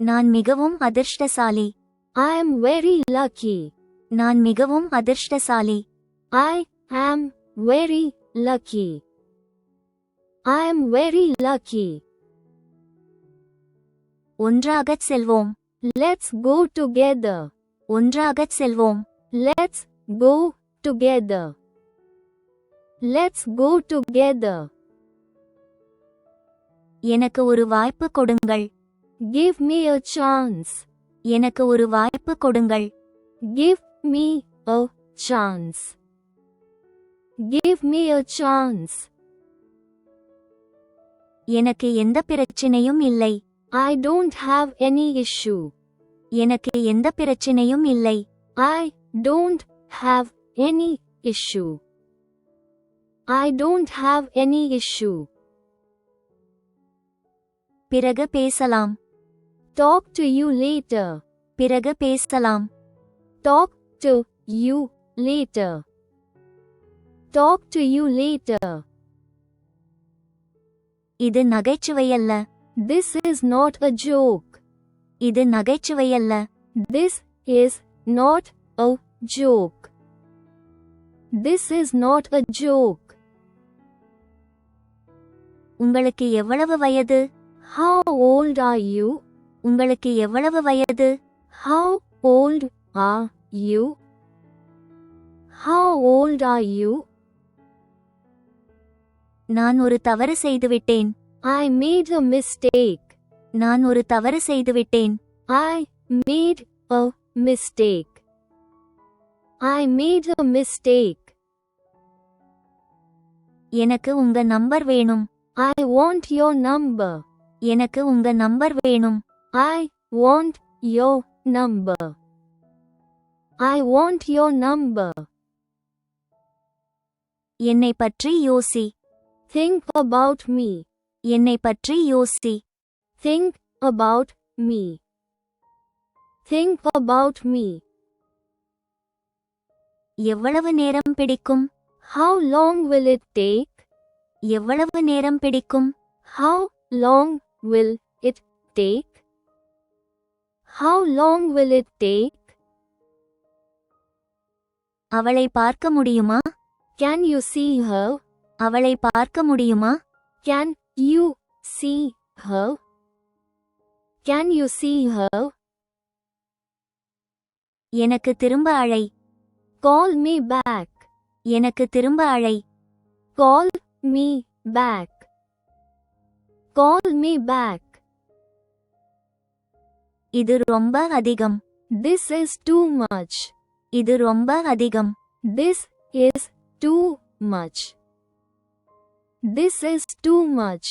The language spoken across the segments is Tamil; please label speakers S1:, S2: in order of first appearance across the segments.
S1: நான் மிகவும் அதிர்ஷ்டசாலி.
S2: I am very lucky.
S1: நான் மிகவும் அதிர்ஷ்டசாலி.
S2: I am very lucky. I am very lucky.
S1: ஒன்றாகச் செல்வோம்.
S2: Let's go together.
S1: ஒன்றாகச் செல்வோம்.
S2: Let's go together. Let's go together.
S1: எனக்கு ஒரு வாய்ப்பு கொடுங்கள்.
S2: Give me a chance.
S1: எனக்கு ஒரு வாய்ப்பு கொடுங்கள்.
S2: Give me a chance. Give me a chance.
S1: எனக்கு எந்த பிரச்சனையும் இல்லை.
S2: I don't have any issue.
S1: எனக்கு எந்த பிரச்சனையும் இல்லை.
S2: I don't have any issue. I don't have any issue.
S1: பிறகு பேசலாம்.
S2: Talk to you later.
S1: பிறகு பேசலாம்.
S2: Talk to you later. Talk to you later.
S1: இது நகைச்சுவையல்ல.
S2: This is not a joke.
S1: இது நகைச்சுவையல்ல.
S2: This is not a joke. This is not a joke.
S1: உங்களுக்கு எவ்வளவு வயது?
S2: How old are you?
S1: உங்களுக்கு எவ்வளவு வயது?
S2: How old are you? How old are you?
S1: நான் ஒரு தவறு செய்துவிட்டேன்.
S2: I made a mistake.
S1: நான் ஒரு தவறு செய்துவிட்டேன்.
S2: I made a mistake. I made a mistake.
S1: எனக்கு உங்க நம்பர் வேணும்.
S2: I want your number.
S1: எனக்கு உங்க நம்பர் வேணும்.
S2: I want your number. I want your number.
S1: என்னை பற்றி யோசி.
S2: Think about me.
S1: என்னை பற்றி யோசி.
S2: Think about me. Think about me.
S1: எவ்வளவு நேரம் பிடிக்கும்?
S2: How long will it take?
S1: எவ்வளவு நேரம் பிடிக்கும்?
S2: How long will it take? How long will it take?
S1: அவளை பார்க்க முடியுமா?
S2: Can you see her?
S1: அவளை பார்க்க முடியுமா?
S2: Can you see her? Can you see her?
S1: எனக்கு திரும்ப அழை.
S2: Call me back.
S1: எனக்கு திரும்ப அழை.
S2: Call me back. Call me back.
S1: இது ரொம்ப அதிகம்.
S2: This is too much.
S1: இது ரொம்ப அதிகம்.
S2: This is too much. This is too much.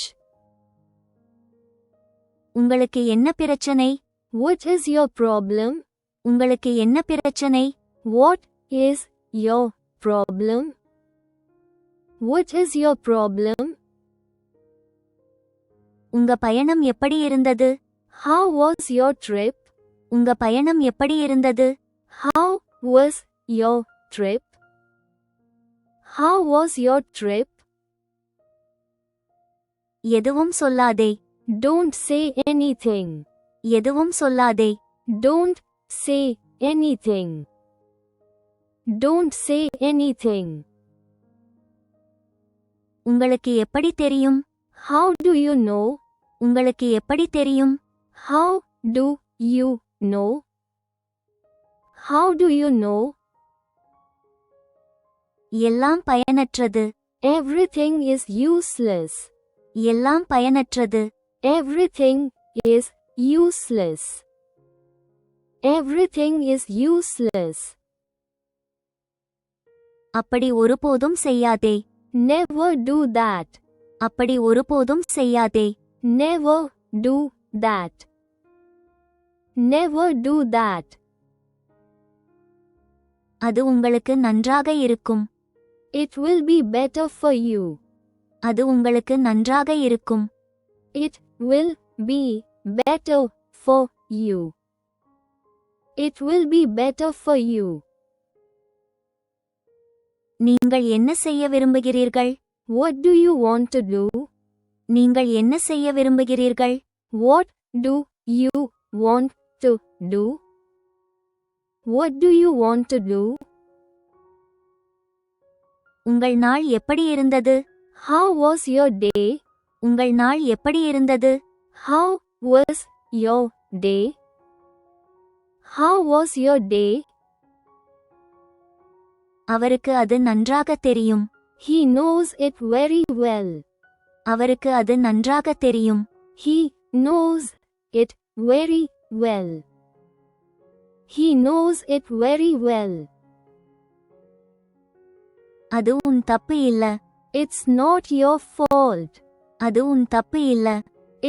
S1: உங்களுக்கு என்ன பிரச்சனை?
S2: What is your problem?
S1: உங்களுக்கு என்ன பிரச்சனை?
S2: What is your problem? What is your problem?
S1: உங்க பயணம் எப்படி இருந்தது?
S2: How was your trip?
S1: உங்க பயணம் எப்படி இருந்தது?
S2: How was your trip? How was your trip?
S1: எதுவும் சொல்லாதே.
S2: Don't say anything.
S1: எதுவும் சொல்லாதே.
S2: Don't say anything. Don't say anything.
S1: உங்களுக்கு எப்படி தெரியும்?
S2: How do you know?
S1: உங்களுக்கு எப்படி தெரியும்?
S2: How do you know? How do you know?
S1: எல்லாம் பயனற்றது.
S2: Everything is useless.
S1: எல்லாம் பயனற்றது.
S2: Everything is useless. Everything is useless.
S1: அப்படி ஒருபோதும் செய்யாதே.
S2: Never do that.
S1: அப்படி ஒருபோதும் செய்யாதே.
S2: Never do that. Never do that.
S1: அது உங்களுக்கு நன்றாக இருக்கும்.
S2: It will be better for you.
S1: அது உங்களுக்கு நன்றாக இருக்கும்.
S2: It will be better for you. It will be better for you.
S1: நீங்கள் என்ன செய்ய விரும்புகிறீர்கள்?
S2: What do you want to do?
S1: நீங்கள் என்ன செய்ய விரும்புகிறீர்கள்?
S2: What do you want to do? What do you want to do?
S1: உங்கள் நாள் எப்படி இருந்தது?
S2: How was your day?
S1: உங்கள் நாள் எப்படி இருந்தது?
S2: How was your day? How was your day?
S1: அவருக்கு அது நன்றாக தெரியும்.
S2: He knows it very well.
S1: அவருக்கு அது நன்றாக தெரியும்.
S2: He knows it very well. He knows it very well.
S1: அது உன் தப்பு இல்ல.
S2: It's not your fault.
S1: அது உன் தப்பு இல்ல.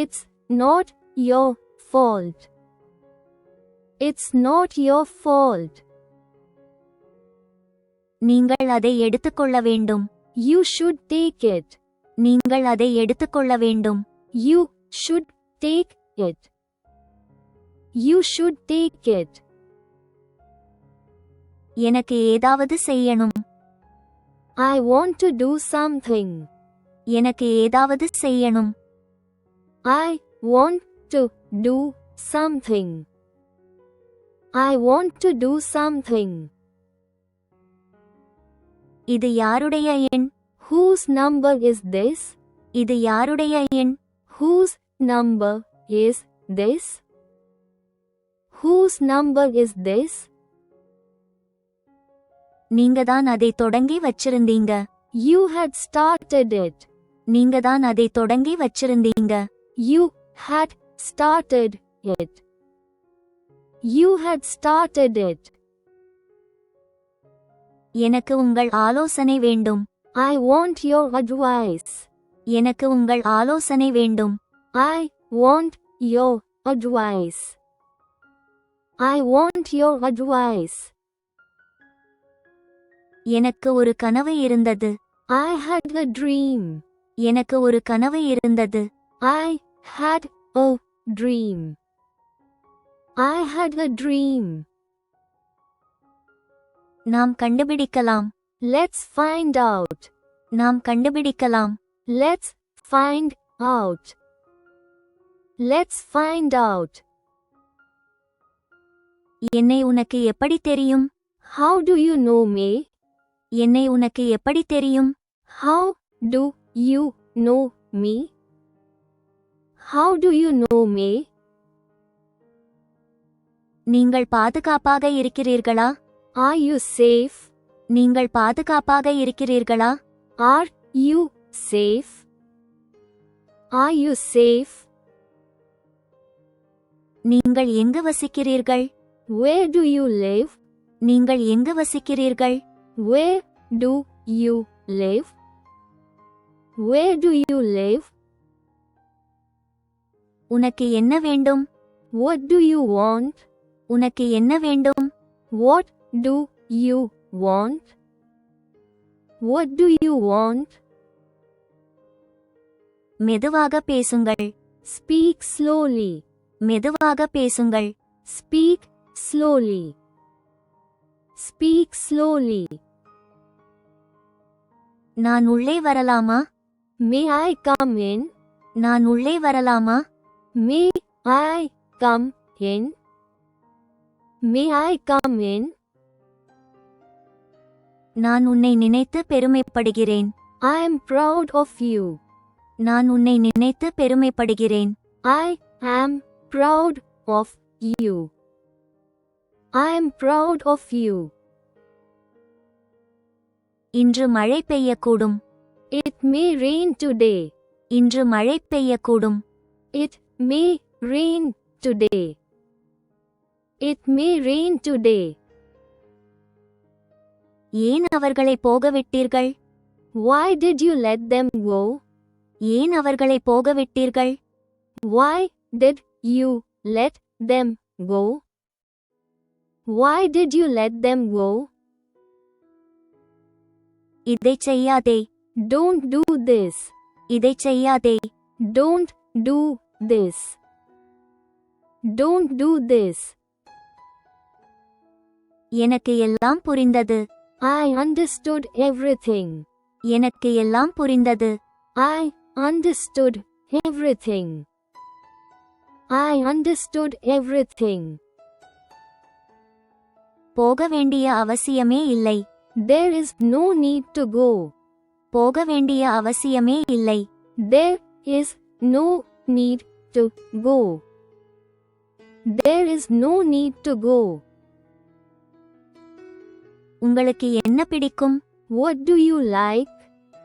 S2: It's not your fault. It's not your fault.
S1: நீங்கள் அதை எடுத்துக்கொள்ள வேண்டும்.
S2: You should take it.
S1: நீங்கள் அதை எடுத்துக்கொள்ள வேண்டும்.
S2: You should take it. You should take it.
S1: எனக்கு ஏதாவது செய்யணும்.
S2: I want to do something.
S1: எனக்கு ஏதாவது செய்யணும்.
S2: I want to do something. I want to do something.
S1: இது யாருடைய எண்?
S2: Whose number is this?
S1: இது யாருடைய எண்?
S2: Whose number is this? Whose number is this?
S1: நீங்க தான் அதை தொடங்கி வச்சிருந்தீங்க.
S2: You had started it.
S1: நீங்க தான் அதை தொடங்கி வச்சிருந்தீங்க.
S2: You had started it. You had started it.
S1: எனக்கு உங்கள் ஆலோசனை வேண்டும்.
S2: I want your advice.
S1: எனக்கு உங்கள் ஆலோசனை வேண்டும்.
S2: I want your advice. I want your advice.
S1: எனக்கு ஒரு கனவு இருந்தது.
S2: I had a dream.
S1: எனக்கு ஒரு கனவு இருந்தது.
S2: I had a dream. I had a dream.
S1: நாம் கண்டுபிடிக்கலாம்.
S2: Let's find out.
S1: நாம் கண்டுபிடிக்கலாம்.
S2: Let's find out. Let's find out.
S1: என்னை உனக்கு எப்படி தெரியும்?
S2: How do you know me?
S1: என்னை உனக்கு எப்படி தெரியும்?
S2: How do you know me? How do you know me?
S1: நீங்கள் பாதுகாப்பாக இருக்கிறீர்களா?
S2: Are you safe?
S1: நீங்கள் பாதுகாப்பாக இருக்கிறீர்களா?
S2: Are you safe? Are you safe?
S1: நீங்கள் எங்கு வசிக்கிறீர்கள்?
S2: Where do you live?
S1: நீங்கள் எங்கு வசிக்கிறீர்கள்?
S2: Where do you live? Where do you live?
S1: உனக்கு என்ன வேண்டும்?
S2: What do you want?
S1: உனக்கு என்ன வேண்டும்?
S2: What do you want? What do you want?
S1: மெதுவாக பேசுங்கள்.
S2: Speak slowly.
S1: மெதுவாக பேசுங்கள்.
S2: Speak slowly. Speak slowly.
S1: நான் உள்ளே வரலாமா?
S2: May I come in?
S1: நான் உள்ளே வரலாமா?
S2: May I come in? May I come in?
S1: நான் உன்னை நினைத்து பெருமைப்படுகிறேன்.
S2: I am proud of you.
S1: நான் உன்னை நினைத்து பெருமைப்படுகிறேன்.
S2: I am proud of you. I am proud of you.
S1: இன்று மழை பெய்யக்கூடும்.
S2: It may rain today.
S1: இன்று மழை பெய்யக்கூடும்.
S2: It may rain today. It may rain today.
S1: ஏன் அவர்களை போகவிட்டீர்கள்?
S2: Why did you let them go?
S1: ஏன் அவர்களை போகவிட்டீர்கள்?
S2: Why did you let them go? Why did you let them go?
S1: இதைச் செய்யாதே.
S2: Don't do this.
S1: இதைச் செய்யாதே.
S2: Don't do this. Don't do this.
S1: எனக்கு எல்லாம் புரிந்தது.
S2: I understood everything.
S1: எனக்கு எல்லாம் புரிந்தது.
S2: I understood everything. I understood everything.
S1: போக வேண்டிய அவசியமே இல்லை.
S2: There is no need to go.
S1: போக வேண்டிய அவசியமே இல்லை.
S2: There is no need to go. There is no need to go.
S1: உங்களுக்கு என்ன பிடிக்கும்?
S2: What do you like?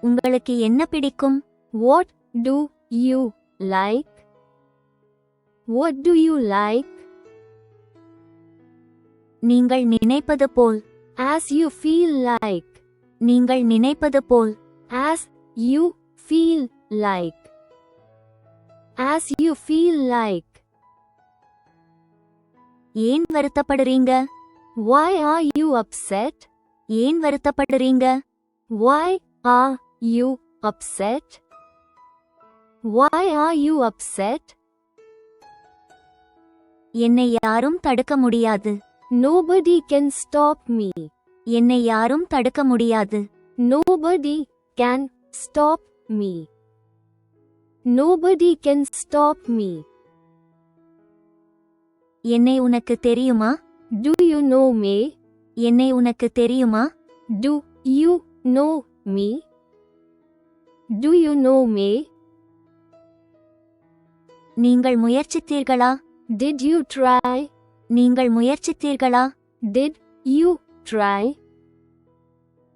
S1: உங்களுக்கு என்ன பிடிக்கும்?
S2: What do you like? What do you like?
S1: நீங்கள் நினைப்பது போல்.
S2: As you feel like.
S1: நீங்கள் நினைப்பது போல்.
S2: As you feel like. As you feel like.
S1: ஏன் வருத்தப்படுறீங்க?
S2: Why are you upset?
S1: ஏன் வருத்தப்படுறீங்க?
S2: Why are you upset? Why are you upset?
S1: என்னை யாரும் தடுக்க முடியாது.
S2: Nobody can stop me.
S1: என்னை யாரும் தடுக்க முடியாது.
S2: Nobody can stop me. Nobody can stop me.
S1: என்னை உனக்கு தெரியுமா?
S2: Do you know me?
S1: என்னை உனக்கு தெரியுமா?
S2: Do you know me? Do you know me?
S1: நீங்கள் முயற்சித்தீர்களா?
S2: Did you try?
S1: நீங்கள் முயற்சித்தீர்களா?
S2: Did you try?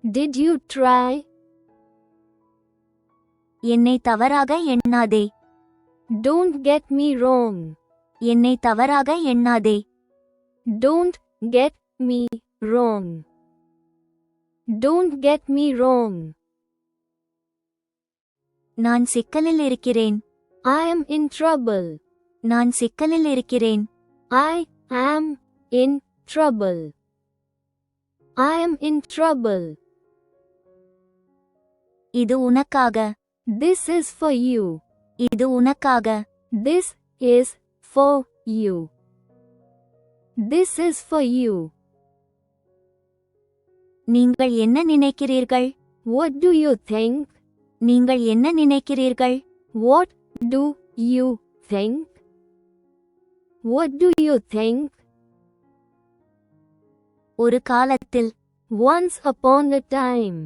S2: Did you try?
S1: என்னை தவறாக எண்ணாதே.
S2: Don't get me wrong.
S1: என்னை தவறாக எண்ணாதே.
S2: Don't get me wrong. Don't get me wrong.
S1: நான் சிக்கலில் இருக்கிறேன்.
S2: I am in trouble.
S1: நான் சிக்கலில் இருக்கிறேன்.
S2: I am in trouble. I am in trouble.
S1: இது உனக்காக.
S2: This is for you.
S1: இது உனக்காக.
S2: This is for you. This is for you.
S1: நீங்கள் என்ன நினைக்கிறீர்கள்?
S2: What do you think?
S1: நீங்கள் என்ன நினைக்கிறீர்கள்?
S2: What do you think? What do you think?
S1: ஒரு காலத்தில்.
S2: Once upon a time.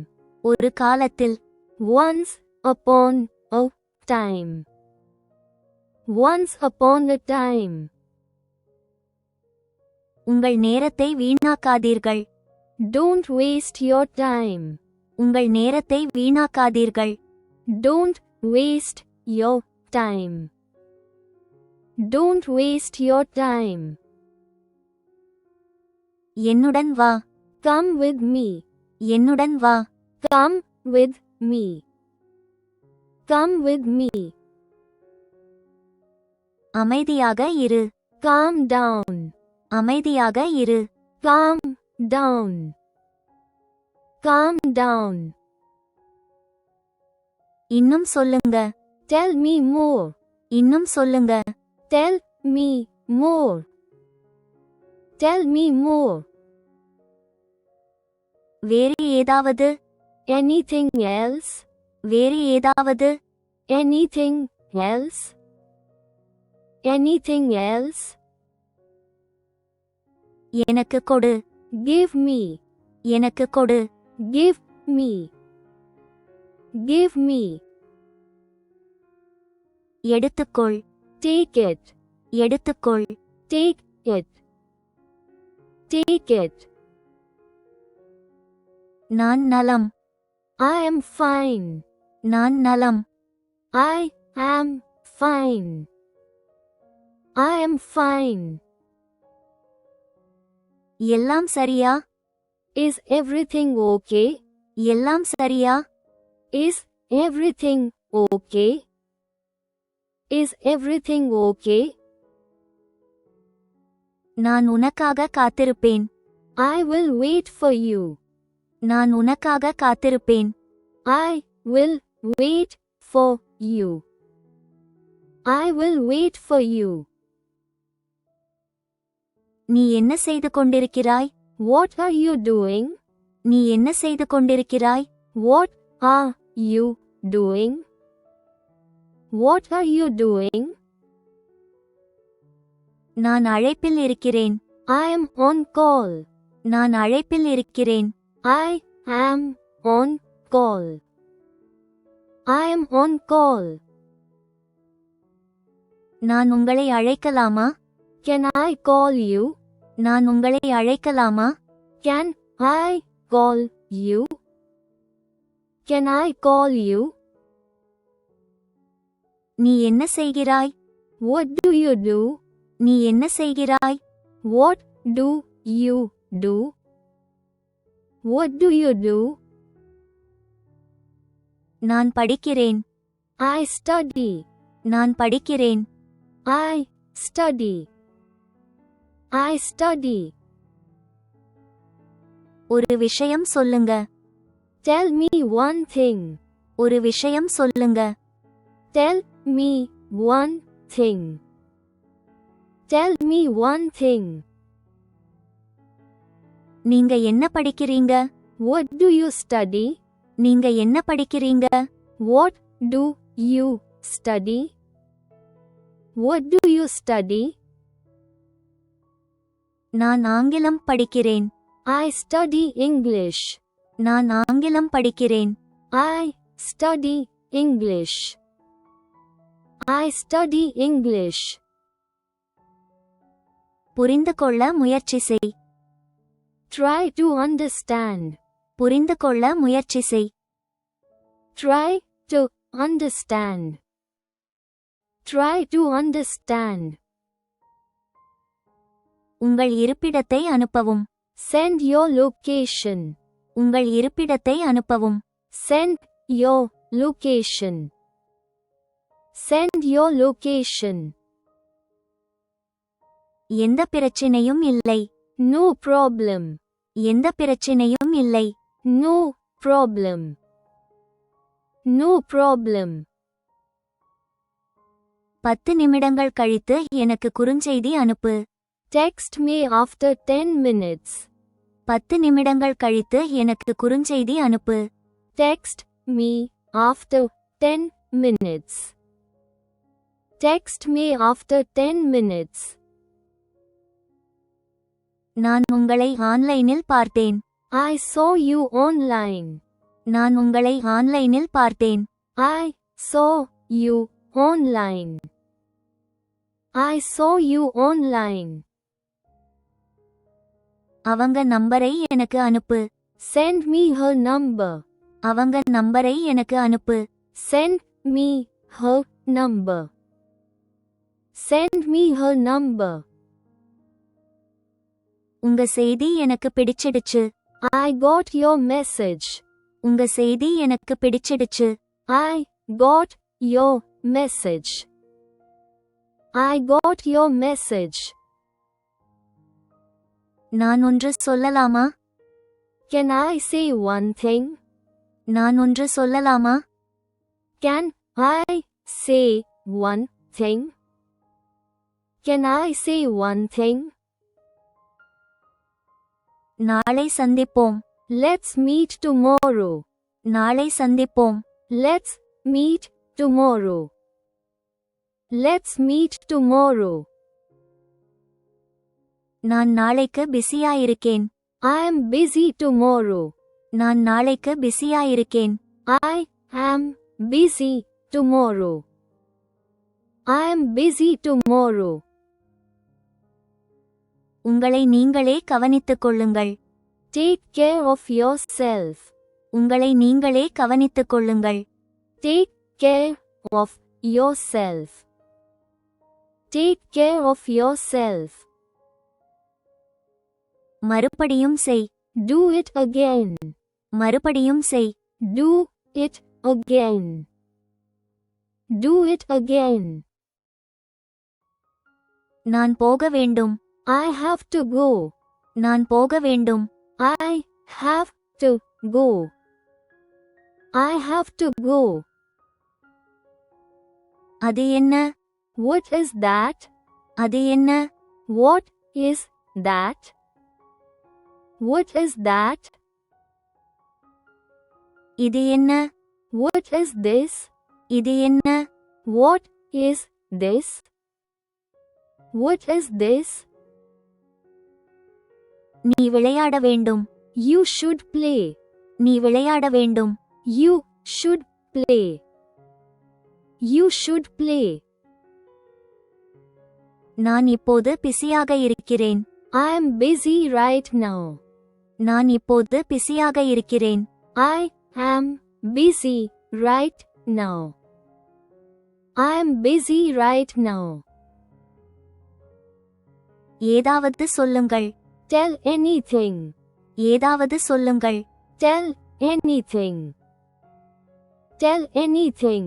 S1: ஒரு காலத்தில்.
S2: Once upon a time. Once upon a time.
S1: உங்கள் நேரத்தை வீணாக்காதீர்கள்.
S2: Don't waste your time.
S1: உங்கள் நேரத்தை வீணாக்காதீர்கள்.
S2: Don't waste your time. Don't waste your time.
S1: என்னுடன் வா.
S2: Come with me.
S1: என்னுடன் வா.
S2: Come with me. Come with me.
S1: அமைதியாக இரு.
S2: Calm down.
S1: அமைதியாக இரு.
S2: Calm down. Calm down.
S1: இன்னும் சொல்லுங்க.
S2: Tell me more.
S1: இன்னும் சொல்லுங்க.
S2: Tell me more. Tell me more.
S1: வேறு ஏதாவது?
S2: Anything else?
S1: வேறு ஏதாவது?
S2: Anything else? Anything else?
S1: எனக்கு கொடு.
S2: Give me.
S1: எனக்கு கொடு.
S2: Give me. Give me.
S1: எடுத்துக்கொள்.
S2: Take it.
S1: எடுத்துக்கொள்.
S2: Take it. Take it.
S1: நான் நலம்.
S2: I am fine.
S1: நான் நலம்.
S2: I am fine. I am fine.
S1: எல்லாம் சரியா?
S2: Is everything okay?
S1: எல்லாம் சரியா?
S2: Is everything okay? Is everything okay?
S1: நான் உனக்காக காத்திருப்பேன்.
S2: I will wait for you.
S1: நான் உனக்காக காத்திருப்பேன்.
S2: I will wait for you. I will wait for you.
S1: நீ என்ன செய்து கொண்டிருக்கிறாய்?
S2: What are you doing?
S1: நீ என்ன செய்து கொண்டிருக்கிறாய்?
S2: What are you doing? What are you doing?
S1: நான் அழைப்பில் இருக்கிறேன்.
S2: I am on call.
S1: நான் அழைப்பில் இருக்கிறேன்.
S2: I am on call. I am on call.
S1: நான் உங்களை அழைக்கலாமா?
S2: Can I call you?
S1: நான் உங்களை அழைக்கலாமா?
S2: Can I call you? Can I call you?
S1: நீ என்ன செய்கிறாய்?
S2: What do you do?
S1: நீ என்ன செய்கிறாய்?
S2: What do you do? What do you do?
S1: நான் படிக்கிறேன்.
S2: I study.
S1: நான் படிக்கிறேன்.
S2: I study. I study.
S1: ஒரு விஷயம் சொல்லுங்க.
S2: Tell me one thing.
S1: ஒரு விஷயம் சொல்லுங்க.
S2: Tell me one thing. Tell me one thing.
S1: நீங்க என்ன படிக்கிறீங்க?
S2: What do you study?
S1: நீங்க என்ன படிக்கிறீங்க?
S2: What do you study? What do you study?
S1: நான் ஆங்கிலம் படிக்கிறேன்.
S2: I study English.
S1: நான் ஆங்கிலம் படிக்கிறேன்.
S2: I study English. I study English.
S1: புரிந்து கொள்ள முயற்சி செய்.
S2: Try to understand.
S1: புரிந்து கொள்ள முயற்சி செய்.
S2: Try to understand. Try to understand.
S1: உங்கள் இருப்பிடத்தை அனுப்பவும்.
S2: Send your location.
S1: உங்கள் இருப்பிடத்தை அனுப்பவும்.
S2: Send your location. Send your location.
S1: எந்த பிரச்சனையும் இல்லை.
S2: No problem.
S1: எந்த பிரச்சனையும் இல்லை.
S2: No problem. No problem.
S1: 10 நிமிடங்கள் கழித்து எனக்கு குறுஞ்செய்தி அனுப்பு.
S2: Text me after 10 minutes.
S1: 10 நிமிடங்கள் கழித்து எனக்கு குறுஞ்செய்தி அனுப்பு.
S2: Text me after 10 minutes. Text me after 10 minutes.
S1: நான் உங்களை ஆன்லைனில் பார்த்தேன்.
S2: I saw you online.
S1: நான் உங்களை ஆன்லைனில் பார்த்தேன்.
S2: I saw you online. I saw you online.
S1: அவங்க நம்பரை எனக்கு அனுப்பு.
S2: Send me her number.
S1: அவங்க நம்பரை எனக்கு அனுப்பு.
S2: Send me her number. Send me her number.
S1: உங்க செய்தி எனக்கு பிடிச்சிடுச்சு.
S2: I got your message.
S1: உங்க செய்தி எனக்கு பிடிச்சிடுச்சு.
S2: I got your message. I got your message.
S1: நான் ஒன்று சொல்லலாமா?
S2: Can I say one thing?
S1: நான் ஒன்று சொல்லலாமா?
S2: Can I say one thing? Can I say one thing?
S1: நாளை சந்திப்போம்.
S2: Let's meet tomorrow.
S1: நாளை சந்திப்போம்.
S2: Let's meet tomorrow. Let's meet tomorrow.
S1: நான் நாளைக்கு பிஸியா இருக்கேன்.
S2: I am busy tomorrow.
S1: நான் நாளைக்கு பிஸியா இருக்கேன்.
S2: I am busy tomorrow. I am busy tomorrow.
S1: உங்களை நீங்களே கவனித்துக் கொள்ளுங்கள்.
S2: Take care of yourself.
S1: உங்களை நீங்களே கவனித்துக் கொள்ளுங்கள்.
S2: Take care of yourself. Take care of yourself.
S1: மறுபடியும் செய்.
S2: Do it again.
S1: மறுபடியும் செய்.
S2: Do it again. Do it again.
S1: நான் போக வேண்டும்.
S2: I have to go.
S1: நான் போக வேண்டும்.
S2: I have to go. I have to go.
S1: அது என்ன?
S2: What is that?
S1: அது என்ன?
S2: What is that? What is that?
S1: இது என்ன?
S2: What is this?
S1: இது என்ன?
S2: What is this? What is this?
S1: நீ விளையாட வேண்டும்.
S2: You should play.
S1: நீ விளையாட வேண்டும்.
S2: You should play. You should play.
S1: நான் இப்போது பிஸியாக இருக்கிறேன்.
S2: I am busy right now.
S1: நான் இப்போது பிஸியாக இருக்கிறேன்.
S2: I am busy right now. I am busy right now.
S1: ஏதாவது சொல்லுங்கள்.
S2: Tell anything.
S1: ஏதாவது சொல்லுங்கள்.
S2: Tell anything. Tell anything.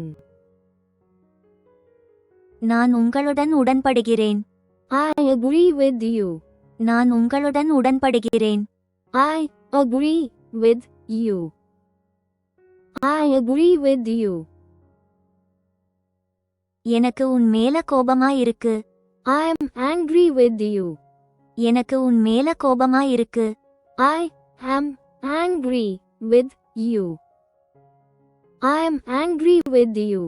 S1: நான் உங்களுடன் உடன்படுகிறேன்.
S2: I agree with you.
S1: நான் உங்களுடன் உடன்படுகிறேன்.
S2: I agree with you. I agree with you.
S1: எனக்கு உன் மேல கோபமா இருக்கு.
S2: I am angry with you.
S1: எனக்கு உன் மேல கோபமா இருக்கு.
S2: I am angry with you. I am angry with you.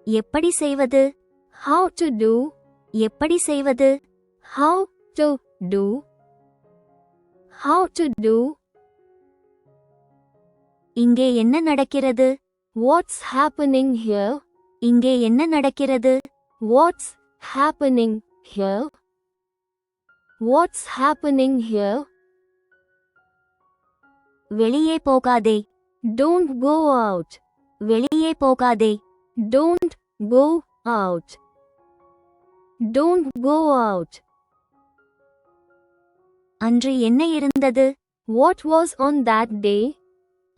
S1: எப்படி செய்வது?
S2: How to do?
S1: எப்படி செய்வது?
S2: How to do? How to do?
S1: இங்கே என்ன நடக்கிறது?
S2: What's happening here?
S1: இங்கே என்ன நடக்கிறது?
S2: What's happening here? What's happening here?
S1: வெளியே போகாதே.
S2: Don't go out.
S1: வெளியே போகாதே.
S2: Don't go out. Don't go out.
S1: அன்று என்ன இருந்தது?
S2: What was on that day?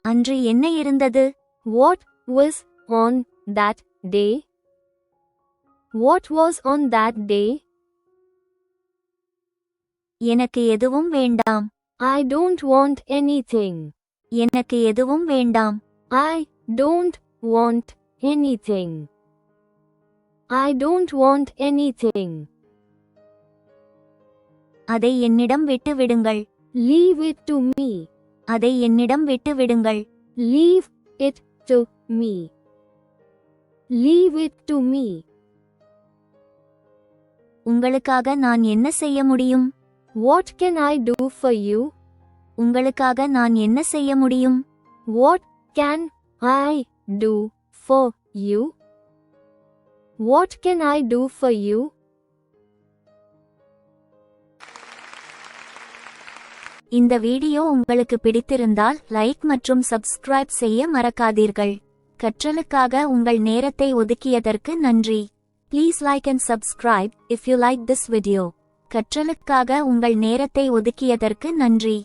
S1: அன்று என்ன இருந்தது?
S2: What was on that day? What was on that day?
S1: எனக்கு எதுவும் வேண்டாம்.
S2: I don't want anything.
S1: எனக்கு எதுவும் வேண்டாம்.
S2: I don't want anything. I don't want anything.
S1: அதை என்னிடம் விட்டு விடுங்கள்.
S2: Leave it to me.
S1: அதை என்னிடம் விட்டு விடுங்கள்.
S2: Leave it to me. Leave it to me.
S1: உங்களுக்காக நான் என்ன செய்ய முடியும்?
S2: What can I do for you?
S1: உங்களுக்காக நான் என்ன செய்ய முடியும்?
S2: What can I do for you? What can I do for you?
S1: இந்த வீடியோ உங்களுக்கு பிடித்திருந்தால் லைக் மற்றும் சப்ஸ்கிரைப் செய்ய மறக்காதீர்கள். கற்றலுக்காக உங்கள் நேரத்தை ஒதுக்கியதற்கு நன்றி. Please like and subscribe if you like this video. கற்றலுக்காக உங்கள் நேரத்தை ஒதுக்கியதற்கு நன்றி.